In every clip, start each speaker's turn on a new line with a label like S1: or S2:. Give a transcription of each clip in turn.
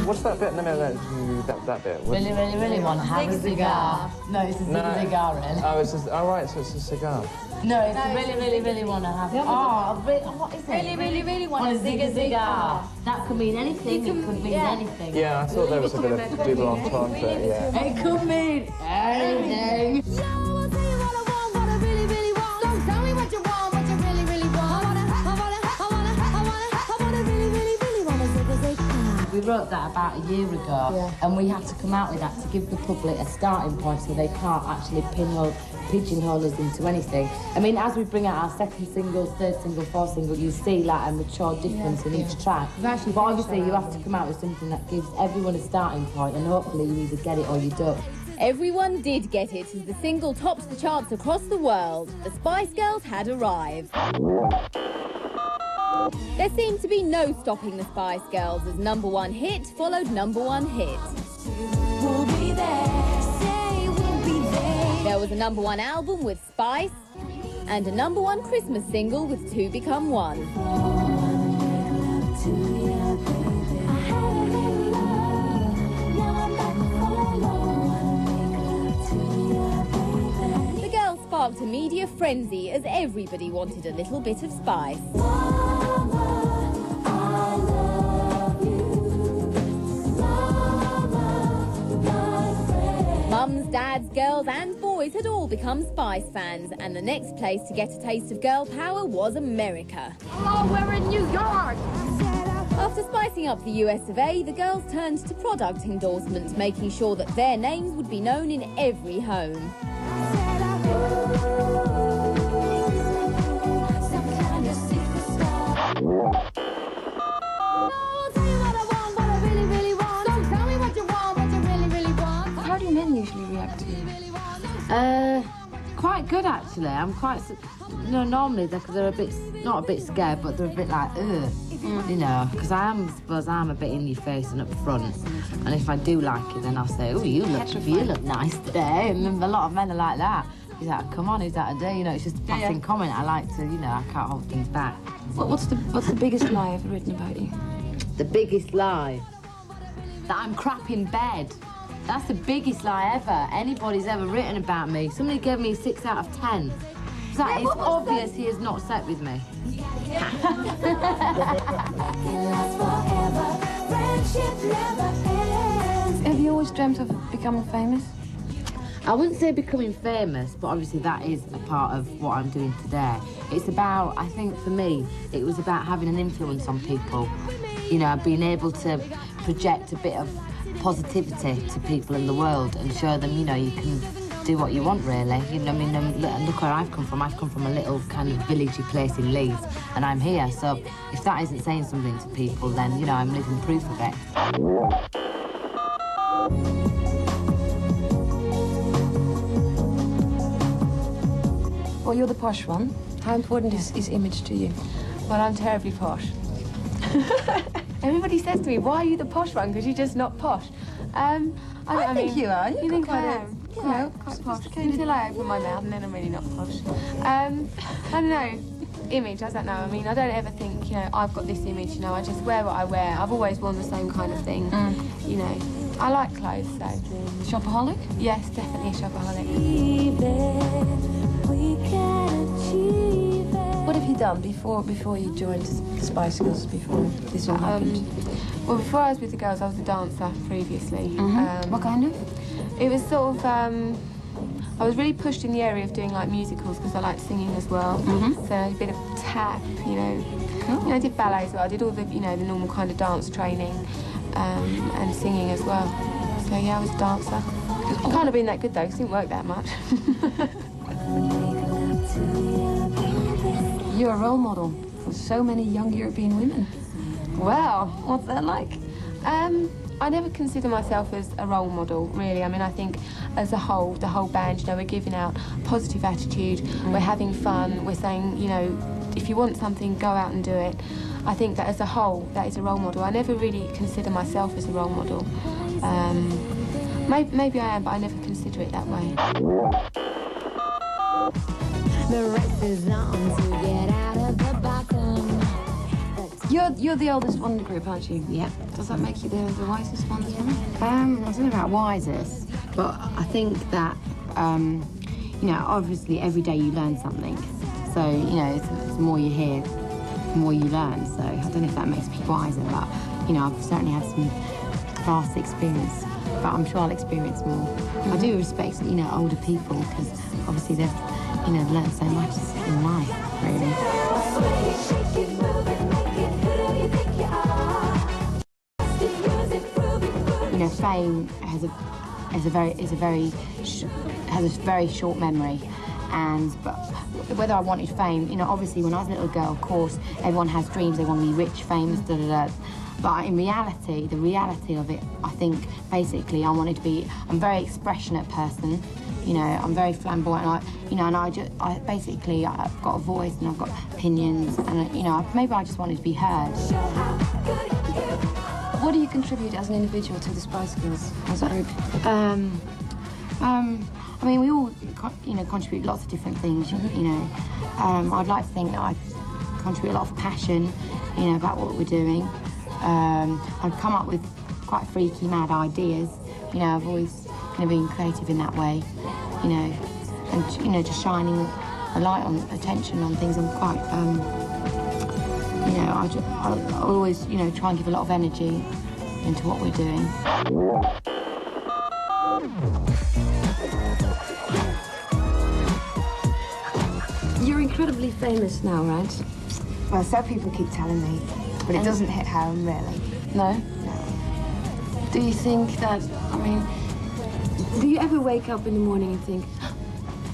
S1: What's that bit? No, that bit.
S2: Really, really, really want to have a cigar. No, it's a cigar, really.
S1: Oh, it's just, oh, right, so it's a cigar.
S2: No, it's really, really, really want to have. What is it?
S3: Really, really, really want to zig a cigar.
S2: That could mean anything. It could mean anything.
S1: Yeah, I thought there was a bit of double entendre, yeah.
S2: It could mean anything. We wrote that about a year ago, and we had to come out with that to give the public a starting point so they can't actually pigeonhole us into anything. I mean, as we bring out our second single, third single, fourth single, you see like a mature difference in each track. But obviously you have to come out with something that gives everyone a starting point, and hopefully you either get it or you don't.
S4: Everyone did get it as the single topped the charts across the world. The Spice Girls had arrived. There seemed to be no stopping the Spice Girls as #1 hit followed #1 hit.
S3: We'll be there. Say we'll be there.
S4: There was a #1 album with Spice and a #1 Christmas single with Two Become One. The girls sparked a media frenzy as everybody wanted a little bit of Spice. Mums, dads, girls and boys had all become Spice fans, and the next place to get a taste of girl power was America.
S3: Hello, we're in New York!
S4: After spicing up the US of A, the girls turned to product endorsements, making sure that their names would be known in every home.
S3: Usually react to you?
S2: Quite good actually. I'm quite, normally they're a bit, not a bit scared, but they're a bit like, ugh, you know, because I suppose I'm a bit in your face and up front, and if I do like it, then I'll say, oh, you look nice today, and then a lot of men are like that. He's like, come on, who's that a day? You know, it's just a passing comment. I like to, you know, I can't hold things back.
S3: What's the biggest lie ever written about you?
S2: The biggest lie? That I'm crap in bed. That's the biggest lie ever anybody's ever written about me. Somebody gave me a 6 out of 10. So it's obvious he has not slept with me.
S3: Have you always dreamt of becoming famous?
S2: I wouldn't say becoming famous, but obviously that is a part of what I'm doing today. It's about, I think for me, it was about having an influence on people. You know, being able to project a bit of positivity to people in the world and show them, you know, you can do what you want, really. You know, I mean, look where I've come from. I've come from a little kind of villagey place in Leeds, and I'm here. So if that isn't saying something to people, then, you know, I'm living proof of it.
S3: Well, you're the posh one. How important is image to you?
S5: Well, I'm terribly posh. Everybody says to me, why are you the posh one? Because you're just not posh. I
S3: think you are.
S5: You think I am?
S3: You know,
S5: quite posh. Until I open my mouth, and then I'm really not posh. I don't know. Image, I don't know. I mean, I don't ever think, you know, I've got this image, you know, I just wear what I wear. I've always worn the same kind of thing, you know. I like clothes, so.
S3: Shopaholic?
S5: Yes, definitely a shopaholic.
S3: What have you done before you joined the Spice Girls, before this all happened?
S5: Well, before I was with the girls, I was a dancer previously.
S3: What kind of?
S5: It was sort of, I was really pushed in the area of doing like musicals because I like singing as well. So a bit of tap, you know. Cool. You know, I did ballet as well. I did all the, you know, the normal kind of dance training and singing as well. So yeah, I was a dancer. I can't have been that good though, because it didn't work that much.
S3: You're a role model for so many young European women.
S5: Well,
S3: What's that like?
S5: I never consider myself as a role model, really. I mean, I think as a whole, the whole band, you know, we're giving out positive attitude, we're having fun, we're saying, you know, if you want something, go out and do it. I think that as a whole, that is a role model. I never really consider myself as a role model. Maybe I am, but I never consider it that way.
S4: The race is on to get out of the bottom.
S3: You're the oldest one in the group, aren't you?
S2: Yeah.
S3: Does that make you the wisest one as well?
S2: I don't know about wisest, but I think that, you know, obviously every day you learn something. So, you know, the more you hear, the more you learn. So I don't know if that makes me wiser, but, you know, I've certainly had some vast experience, but I'm sure I'll experience more. I do respect, you know, older people, because obviously they've, you know, learned so much in life, really. You know, fame has a very short memory, but whether I wanted fame, you know, obviously when I was a little girl, of course, everyone has dreams. They want to be rich, famous, da da da. But in reality, the reality of it, I think basically I wanted to be. I'm a very expressionate person. You know, I'm very flamboyant. I've got a voice and I've got opinions, and you know, maybe I just wanted to be heard.
S3: What do you contribute as an individual to the Spice Girls as a group?
S2: I mean, we all, you know, contribute lots of different things. You know, I'd like to think that I contribute a lot of passion, you know, about what we're doing. I've come up with quite freaky, mad ideas. You know, I've always kind of been creative in that way. You know, and you know, just shining a light on attention on things. I'm quite, you know, I always, you know, try and give a lot of energy into what we're doing.
S3: You're incredibly famous now, right?
S6: Well, so people keep telling me, but it doesn't hit home, really.
S3: No?
S6: No.
S3: Do you think that, I mean, do you ever wake up in the morning and think,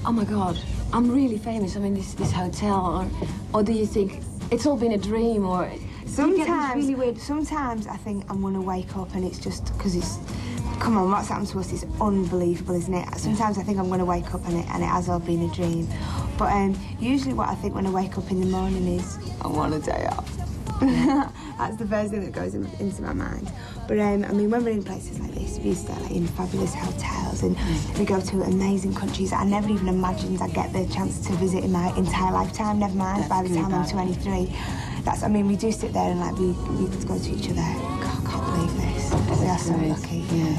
S3: oh my God, I'm really famous, I'm in this hotel, or do you think it's all been a dream, or
S6: Sometimes,
S3: really weird...
S6: sometimes I think I'm gonna wake up and it's just because it's, come on, what's happened to us is unbelievable, isn't it? Sometimes I think I'm gonna wake up and it has all been a dream. But usually what I think when I wake up in the morning is, I want a day off. That's the first thing that goes into my mind. But I mean, when we're in places like this, we stay like in fabulous hotels and we go to amazing countries that I never even imagined I'd get the chance to visit in my entire lifetime, never mind by the time I'm 23. I mean, we do sit there and like we go to each other, God, I can't believe this. We are so lucky.
S3: Yeah.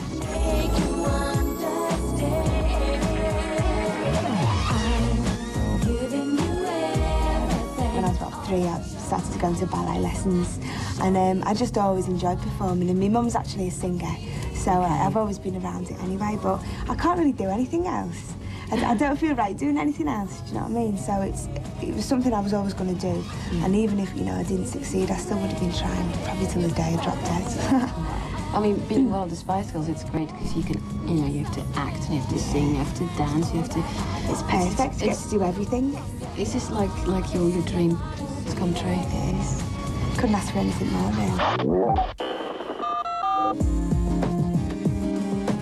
S6: When I was about 3, I started to go into ballet lessons, and I just always enjoyed performing, and my mum's actually a singer, so I've always been around it anyway, but I can't really do anything else. I don't feel right doing anything else, do you know what I mean? So it was something I was always going to do, and even if, you know, I didn't succeed, I still would have been trying, probably till the day I dropped dead.
S3: I mean, being one of the Spice Girls, it's great because you can, you know, you have to act and you have to sing, you have to dance, you have to...
S6: It's perfect, you get to do everything.
S3: It's just like your dream has come true.
S6: It is. Couldn't ask for anything more, really.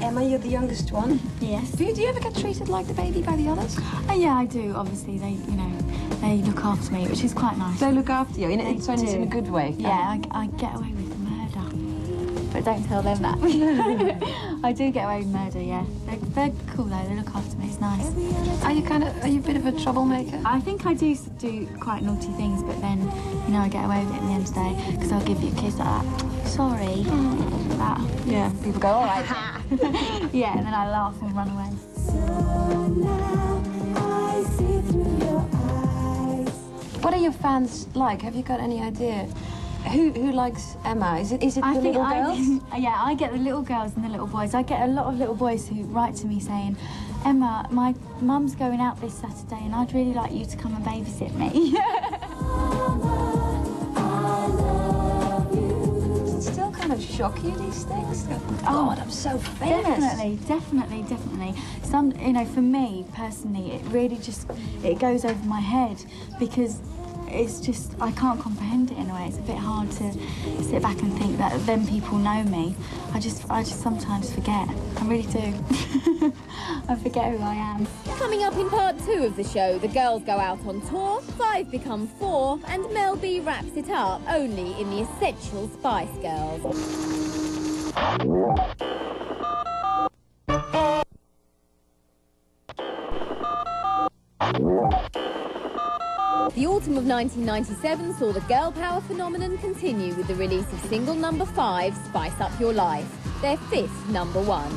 S3: Emma, you're the youngest one.
S7: Yes.
S3: Do you ever get treated like the baby by the others?
S7: Yeah, I do. Obviously, they look after me, which is quite nice.
S3: They look after you,
S7: They
S3: in a good way.
S7: Yeah, I get away with murder, but don't tell them that. I do get away with murder. Yeah, they're cool though. They look after me. It's nice.
S3: Are you a bit of a troublemaker?
S7: I think I do quite naughty things, but then, you know, I get away with it in the end of the day because I'll give you a kiss like that. Sorry. That.
S3: Yeah. People go, all right.
S7: Yeah, and then I laugh and run away.
S3: What are your fans like? Have you got any idea? Who likes Emma? Is it the little girls?
S7: Yeah, I get the little girls and the little boys. I get a lot of little boys who write to me saying, Emma, my mum's going out this Saturday and I'd really like you to come and babysit me.
S3: Does it still kind of shock you, these things? Oh, God, I'm so famous.
S7: Definitely. Some, you know, for me, personally, it really just, it goes over my head because it's just, I can't comprehend it in a way. It's a bit hard to sit back and think that then people know me. I just sometimes forget. I really do. I forget who I am.
S4: Coming up in part 2 of the show, the girls go out on tour, 5 become 4, and Mel B wraps it up only in the Essential Spice Girls. The autumn of 1997 saw the girl power phenomenon continue with the release of single number 5, Spice Up Your Life, their 5th #1.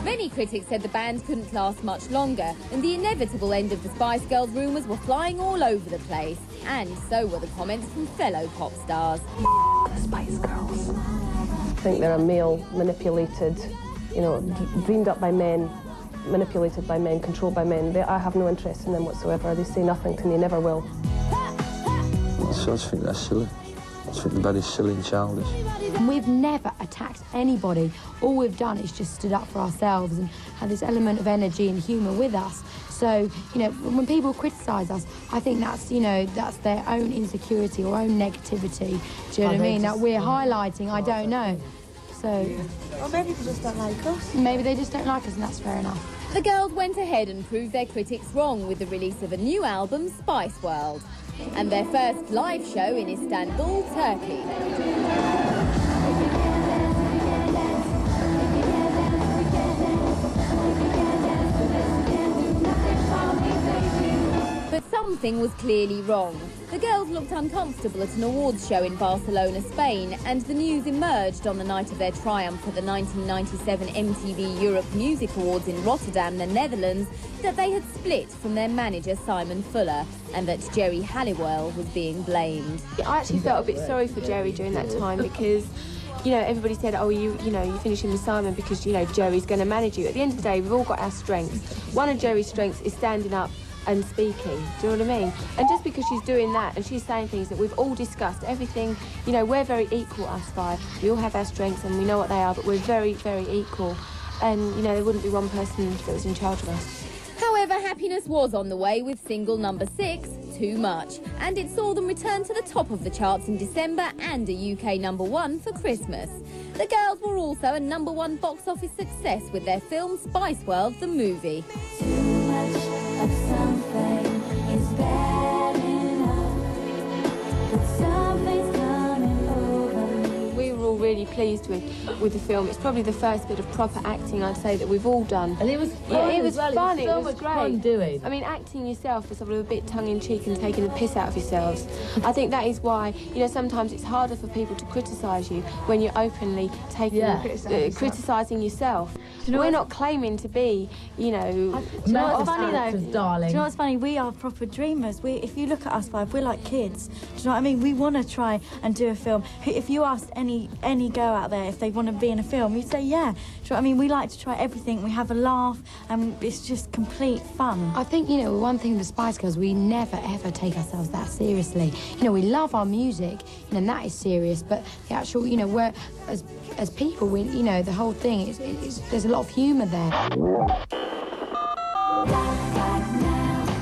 S4: Many critics said the band couldn't last much longer, and the inevitable end of the Spice Girls rumours were flying all over the place, and so were the comments from fellow pop stars.
S8: The Spice Girls. I think they're a male manipulated, you know, dreamed up by men, manipulated by men, controlled by men. I have no interest in them whatsoever. They say nothing to me, never will.
S9: So I just think that's silly. I just think the band is silly and childish.
S3: And we've never attacked anybody. All we've done is just stood up for ourselves and had this element of energy and humour with us. So, you know, when people criticise us, I think that's, you know, that's their own insecurity or own negativity. Do you know what I mean? That we're highlighting, I don't know. So...
S6: Or maybe they just don't like us.
S3: Maybe they just don't like us, and that's fair enough.
S4: The girls went ahead and proved their critics wrong with the release of a new album, Spice World, and their first live show in Istanbul, Turkey. But something was clearly wrong. The girls looked uncomfortable at an awards show in Barcelona, Spain, and the news emerged on the night of their triumph at the 1997 MTV Europe Music Awards in Rotterdam, the Netherlands, that they had split from their manager Simon Fuller and that Jerry Halliwell was being blamed.
S5: I actually felt a bit sorry for Jerry during that time because, you know, everybody said, oh, you know, you're finishing with Simon because, you know, Jerry's going to manage you. At the end of the day, we've all got our strengths. One of Jerry's strengths is standing up and speaking, do you know what I mean? And just because she's doing that and she's saying things that we've all discussed, everything, you know, we're very equal, us five. We all have our strengths and we know what they are, but we're very, very equal. And, you know, there wouldn't be one person that was in charge of us.
S4: However, happiness was on the way with single number 6, Too Much, and it saw them return to the top of the charts in December and a UK #1 for Christmas. The girls were also a #1 box office success with their film Spice World, the movie.
S10: Too much of something is bad enough, but something's coming over me.
S5: We were all really pleased with the film. It's probably the first bit of proper acting, I'd say, that we've all done.
S2: And it was fun.
S5: Yeah, it was fun.
S2: It was so
S5: it was
S2: much
S5: great.
S2: fun doing.
S5: I mean, acting yourself is sort of a bit tongue-in-cheek and taking the piss out of yourselves. I think that is why, you know, sometimes it's harder for people to criticise you when you're openly criticising yourself. We're not claiming to be, you know...
S7: Do you know what's funny, though?
S2: Darling.
S7: Do you know what's funny? We are proper dreamers. If you look at us five, we're like kids. Do you know what I mean? We want to try and do a film. If you asked any girl out there if they want to be in a film, you'd say, yeah. Do you know what I mean? We like to try everything. We have a laugh, and it's just complete fun.
S3: I think, you know, one thing with the Spice Girls, we never, ever take ourselves that seriously. You know, we love our music, you know, and that is serious, but the actual, you know, we're, as people, we, you know, the whole thing, there's a lot of humour there.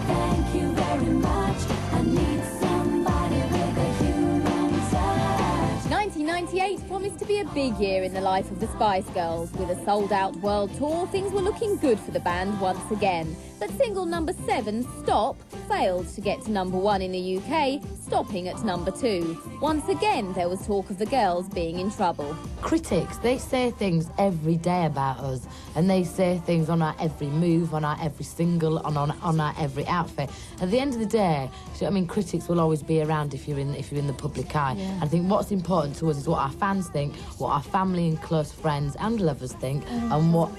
S10: Thank you very much. I need somebody with a human touch.
S4: 1998 promised to be a big year in the life of the Spice Girls. With a sold-out world tour, things were looking good for the band once again. But single number 7, Stop, failed to get to #1 in the UK, stopping at #2. Once again, there was talk of the girls being in trouble.
S2: Critics, they say things every day about us, and they say things on our every move, on our every single, on our every outfit. At the end of the day, I mean, critics will always be around if you're in the public eye. Yeah. I think what's important to us is what our fans think, what our family and close friends and lovers think, and what,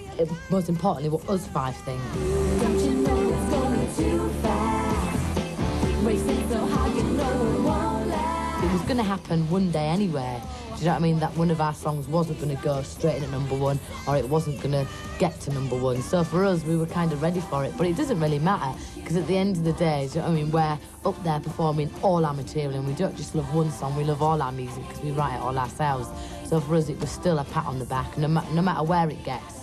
S2: most importantly, what us five think.
S10: Don't you know it's going too fast? Racing so high, you know it won't last.
S2: It was going to happen one day anyway. Do you know what I mean? That one of our songs wasn't going to go straight in at #1, or it wasn't going to get to #1. So for us, we were kind of ready for it. But it doesn't really matter, because at the end of the day, do you know what I mean? We're up there performing all our material, and we don't just love one song, we love all our music, because we write it all ourselves. So for us, it was still a pat on the back, no matter where it gets.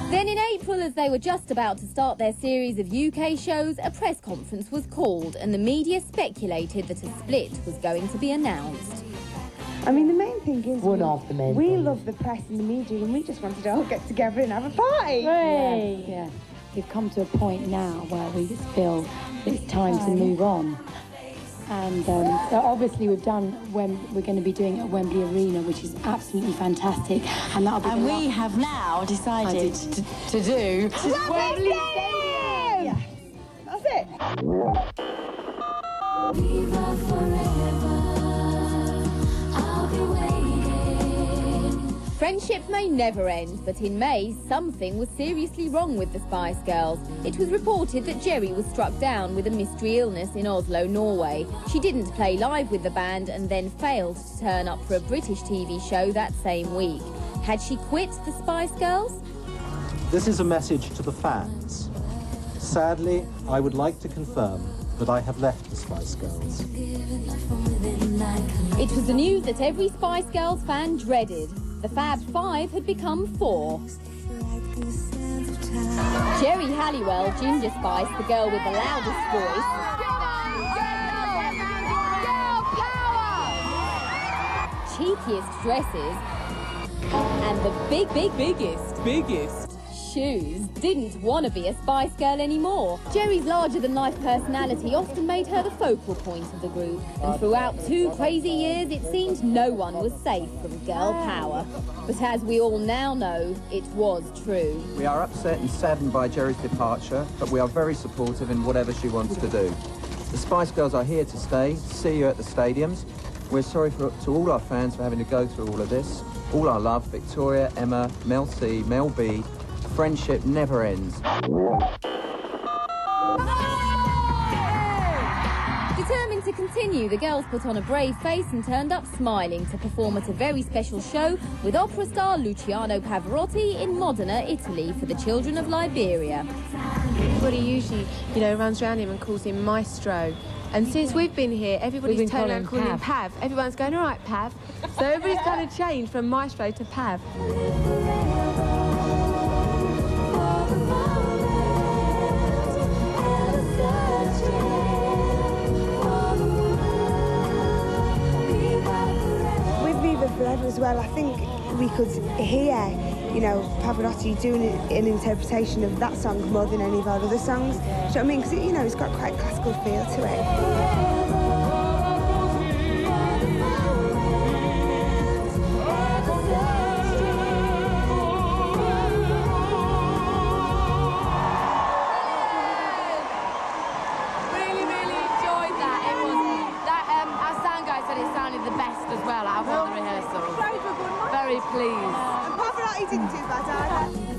S4: Then in April, as they were just about to start their series of UK shows, a press conference was called and the media speculated that a split was going to be announced.
S6: I mean, the main thing is we
S3: love
S6: the press and the media, and we just wanted to all get together and have a party.
S3: Yeah. We've come to a point now where we feel it's time to move on. And so obviously we've done when we're going to be doing it at Wembley Arena, which is absolutely fantastic. And that'll be
S7: And we have now decided
S3: to do Wembley Stadium.
S6: Yeah, that's it.
S10: Viva forever, I'll be waiting.
S4: Friendship may never end, but in May, something was seriously wrong with the Spice Girls. It was reported that Jerry was struck down with a mystery illness in Oslo, Norway. She didn't play live with the band and then failed to turn up for a British TV show that same week. Had she quit the Spice Girls?
S11: This is a message to the fans. Sadly, I would like to confirm that I have left the Spice Girls.
S4: It was the news that every Spice Girls fan dreaded. The Fab Five had become 4. Jerry Halliwell, Ginger Spice, the girl with the loudest voice. Cheekiest dresses. And the biggest shoes didn't want to be a Spice Girl anymore. Jerry's larger-than-life personality often made her the focal point of the group, and throughout 2 crazy years it seemed no one was safe from girl power. But as we all now know, it was true.
S12: We are upset and saddened by Jerry's departure, but we are very supportive in whatever she wants to do. The Spice Girls are here to stay. See you at the stadiums. We're sorry to all our fans for having to go through all of this. All our love, Victoria, Emma, Mel C, Mel B. Friendship never ends.
S4: Determined to continue, the girls put on a brave face and turned up smiling to perform at a very special show with opera star Luciano Pavarotti in Modena, Italy, for the children of Liberia.
S5: Everybody usually, runs around him and calls him Maestro. And since we've been here, everybody's turned around calling him Pav. Everyone's going, all right, Pav. So everybody's kind of changed from Maestro to Pav.
S6: Forever as well, I think we could hear, Pavarotti doing an interpretation of that song more than any of our other songs. Do you know what I mean? Because, it's got quite a classical feel to it.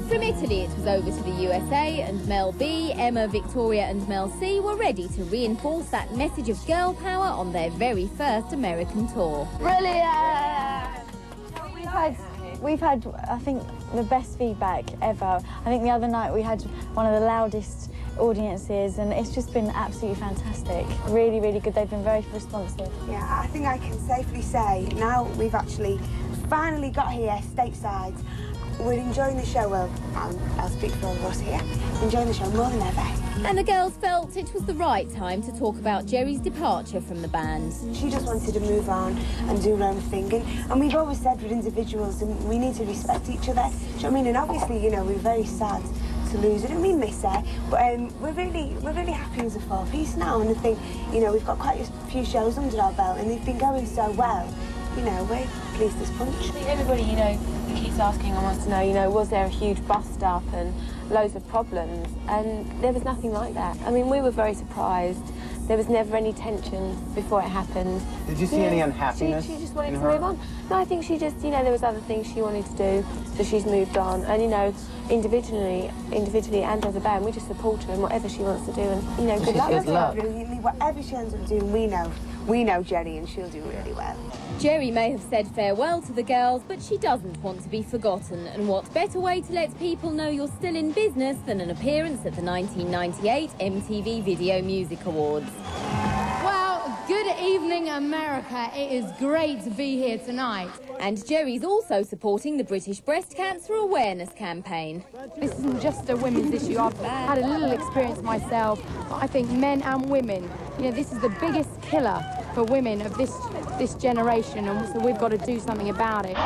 S4: From Italy, it was over to the USA, and Mel B, Emma, Victoria and Mel C were ready to reinforce that message of girl power on their very first American tour.
S7: Brilliant! We've had, I think, the best feedback ever. I think the other night we had one of the loudest audiences, and it's just been absolutely fantastic. Really, really good. They've been very responsive.
S6: Yeah, I think I can safely say now we've actually finally got here stateside. We're enjoying the show, well, I'll speak for all of us here, enjoying the show more than ever.
S4: And the girls felt it was the right time to talk about Jerry's departure from the band.
S6: She just wanted to move on and do her own thing, and we've always said we're individuals and we need to respect each other. Do you know what I mean? And obviously, we're very sad to lose her, and we miss her, but we're really happy as a four-piece now, and I think, we've got quite a few shows under our belt and they've been going so well. We're pleased as punch.
S5: I think everybody, keeps asking and wants to know, was there a huge bust-up and loads of problems? And there was nothing like that. I mean, we were very surprised. There was never any tension before it happened.
S11: Did you see any unhappiness?
S5: She just wanted to move on. No, I think she just, there was other things she wanted to do, so she's moved on. And, individually and as a band, we just support her in whatever she wants to do. And, good luck.
S6: Brilliantly, whatever she ends up doing, we know Jerry, and she'll do really well.
S4: Jerry may have said farewell to the girls, but she doesn't want to be forgotten. And what better way to let people know you're still in business than an appearance at the 1998 MTV Video Music Awards.
S3: Well, good evening, America. It is great to be here tonight.
S4: And Jerry's also supporting the British Breast Cancer Awareness Campaign.
S3: This isn't just a women's issue. I've had a little experience myself. I think men and women, this is the biggest killer for women of this generation, and so we've got to do something about it.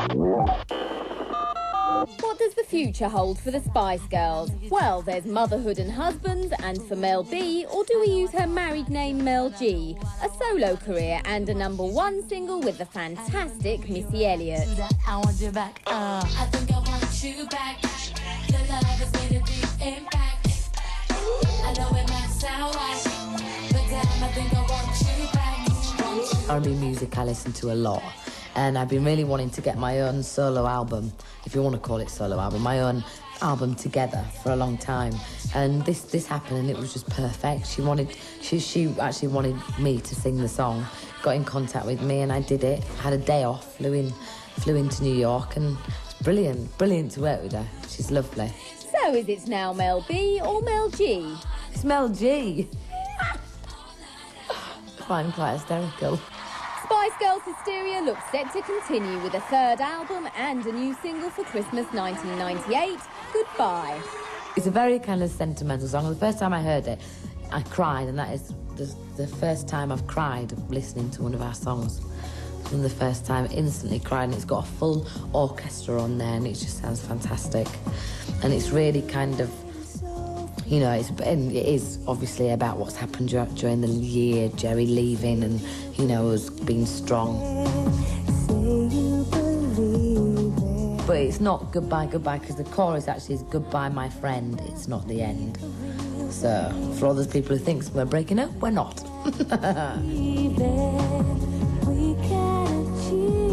S4: What does the future hold for the Spice Girls? Well, there's motherhood and husbands, and for Mel B, or do we use her married name Mel G? A solo career and a #1 single with the fantastic Missy Elliott.
S10: I want you back. I think I want you back. Your love has made a deep impact. I know it might sound right, but damn, I think I want you back.
S2: R&B music I listen to a lot, and I've been really wanting to get my own solo album, if you want to call it solo album, my own album together for a long time. And this happened, and it was just perfect. She actually wanted me to sing the song, got in contact with me, and I did it. Had a day off, flew into New York, and it's brilliant to work with her. She's lovely.
S4: So is it now Mel B or Mel G?
S2: It's Mel G. I find quite hysterical.
S4: Spice Girls hysteria looks set to continue with a third album and a new single for Christmas 1998, Goodbye.
S2: It's a very kind of sentimental song. The first time I heard it, I cried, and that is the first time I've cried listening to one of our songs. And the first time, instantly cried, and it's got a full orchestra on there, and it just sounds fantastic. And it's really kind of, you know, it is obviously about what's happened during the year, Jerry leaving and, you know, us being strong. But it's not goodbye, because the chorus actually is goodbye, my friend. It's not the end. So, for all those people who think we're breaking up, we're not.
S10: We can achieve.